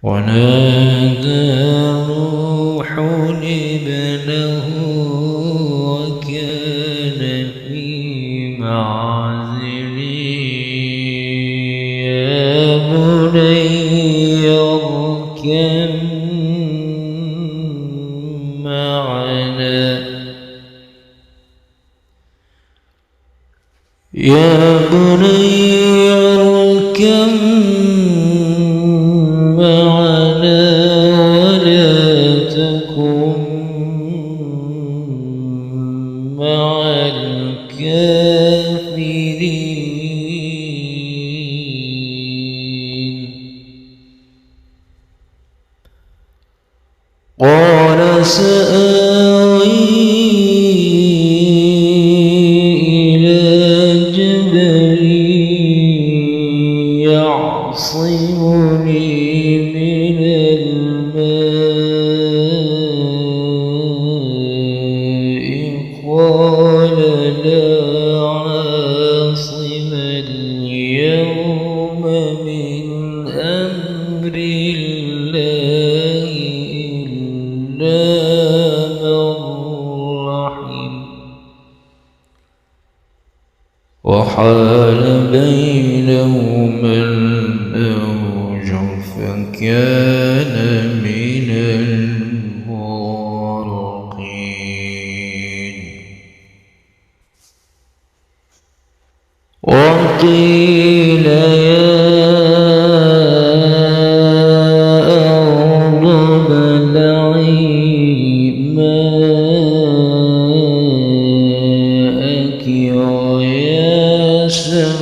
ونادى نوح ابنه وكان في معزل يا بني اركب معنا يا بني اركب معنا ولا تكن مع الكافرين قال سآوي يعصمني من الماء قال لا عاصم اليوم من أمر الله إلا من رحم وحال بينهما الموج فكان من المغرقين وقيل يا أرض ابلعي ماءك ويا سماء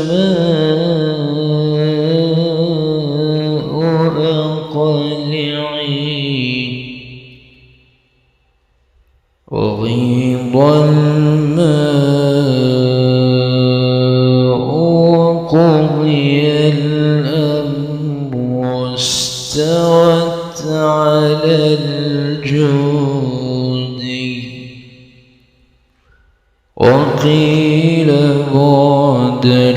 أقلعي وغيض الماء وقضي الأمر واستوت على الجود وقيل بعدا